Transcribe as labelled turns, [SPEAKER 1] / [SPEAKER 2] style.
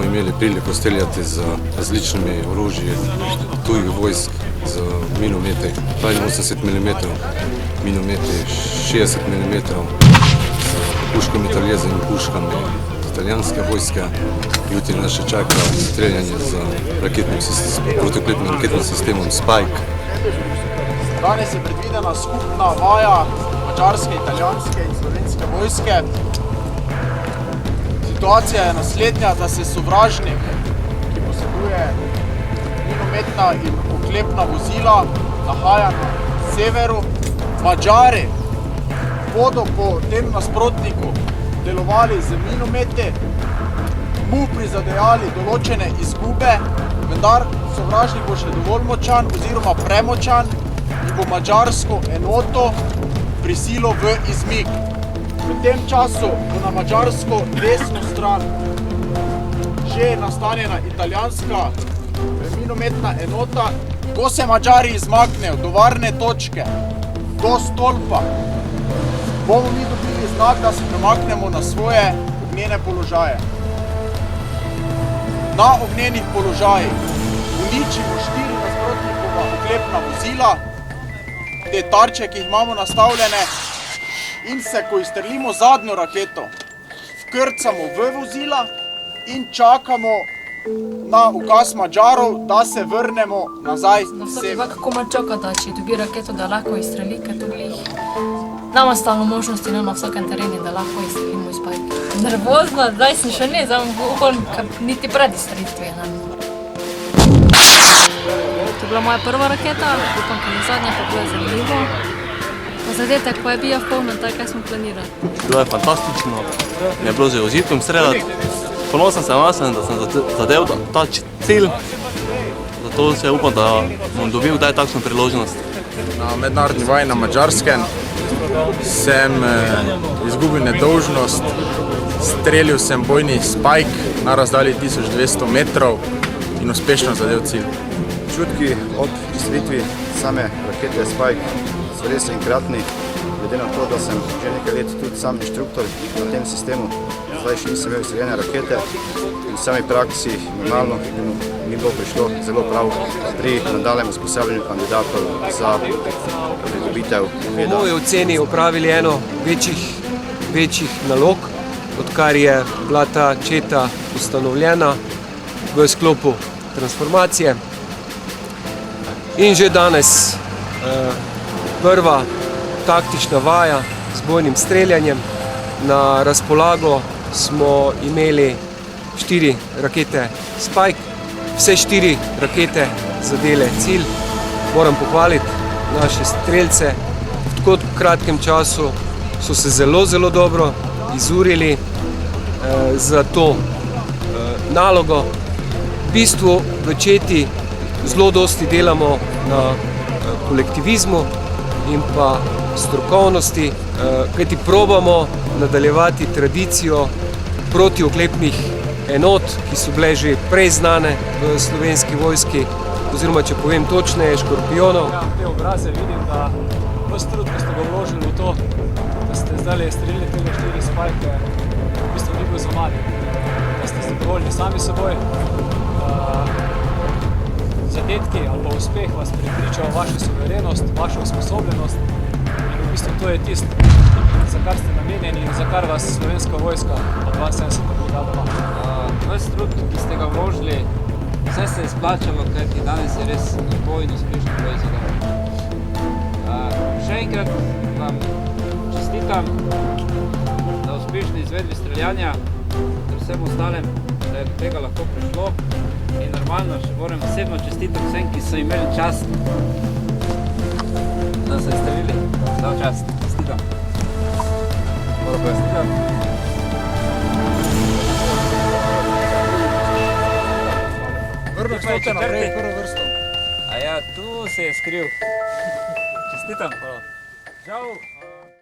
[SPEAKER 1] imeli priliko streljati z različnimi orožji tujih vojsk, z minometi, 82 mm, minometi 60 mm, z puškami Italijeze in puškami italijanske vojske. Jutri nas še čaka streljanje z protiklepnim raketnim sistemom Spike.
[SPEAKER 2] Danes je predvidena skupna vaja mačarske, italijanske in slovenske vojske. Situacija je naslednja, da se sovražnik, ki poseduje minometna in oklepna vozila, nahaja na severu. Mačari bodo po tem nasprotniku delovali z minometi, mu prizadejali določene izgube, vendar sovražnik bo še dovolj močan oziroma premočan in bo mačarsko enoto prisilil v izmik. V tem času bo na mačarsko desno stran že nastanjena italijanska minometna enota. Ko se Mačari izmaknejo do varne točke, do stolpa, bomo mi dobili znak, da se premaknemo na svoje ognjene položaje. Na ognjenih položajih uničimo 4 nasprotnikova oklepna vozila, te tarče, ki jih imamo nastavljene, in se, ko izstrelimo zadnjo raketo, vkrcamo v vozila in čakamo na ukaz Mačarov, da se vrnemo nazaj s sever.
[SPEAKER 3] Kako ima čakati, če dobi raketo, da lahko izstreli, ker to glih nama stalo možnosti na vsakem terenu, da lahko izstrelimo iz Spike. Nervozna, zdaj sem še ne, upam, niti pred izstrelitvijo. To je bila moja prva raketa, upam, da je zadnja, pa je zanimivo. Zadetek pa je bil polno, tako kaj smo planirali.
[SPEAKER 4] Bilo je fantastično, mi je bilo z užitkom streljati. Ponosen sem da sem zadev ta cilj, zato se upam, da bom dobil kdaj takšno priložnost.
[SPEAKER 2] Na mednarodni vaji na Mačarskem sem izgubil nedolžnost, streljal sem bojni Spike na razdalji 1200 metrov in uspešno zadev cilj.
[SPEAKER 5] Čutki ob izstrelitvi same rakete Spike so res enkratni, glede na to, da sem že nekaj let tudi sam inštruktor na tem sistemu. Zdaj še nisem imel izstreljene rakete in v sami praksi normalno mi bo prišlo zelo prav pri nadaljem usposabljanju kandidatov za pridobitev veda.
[SPEAKER 6] Po moji oceni opravili eno večjih nalog, odkar je bila ta četa ustanovljena v sklopu transformacije. In že danes prva taktična vaja z bojnim streljanjem. Na razpolago smo imeli 4 rakete Spike, vse 4 rakete zadele cilj. Moram pohvaliti naše strelce, v tako kratkem času so se zelo dobro izurili za to nalogo. V bistvu v četi zelo dosti delamo na kolektivizmu in pa strokovnosti, kajti probamo nadaljevati tradicijo protioklepnih enot, ki so bile že prej znane v slovenski vojski, oziroma če povem točneje, škorpionov.
[SPEAKER 7] Te obraze vidim, da ves trud, ko ste ga vložili v to, da ste zdaj streljili tega 4 Spike, v bistvu ni bil zamadi, da ste zadovoljni sami seboj. Zadetki ali pa uspeh vas prepričajo vašo suverenost, vašo usposobljenost in v bistvu to je tisto, za kar ste namenjeni in za kar vas slovenska vojska od 72 brigada ima.
[SPEAKER 8] Ves trud, ki ste ga vložili, vse se je splačalo, kajti danes je res bojno uspešno boj za dobro. Še enkrat vam čestitam na uspešni izvedbi streljanja ter vsem ostalem, da je do tega lahko prišlo. In normalno še moram osebno čestitati vsem, ki so imeli čast, da so izstrelili. Vse čast. Čestitam. Čestitam.
[SPEAKER 2] Vrno stote naprej, prvo vrsto.
[SPEAKER 8] A ja, tu se je skril. Čestitam. Žal.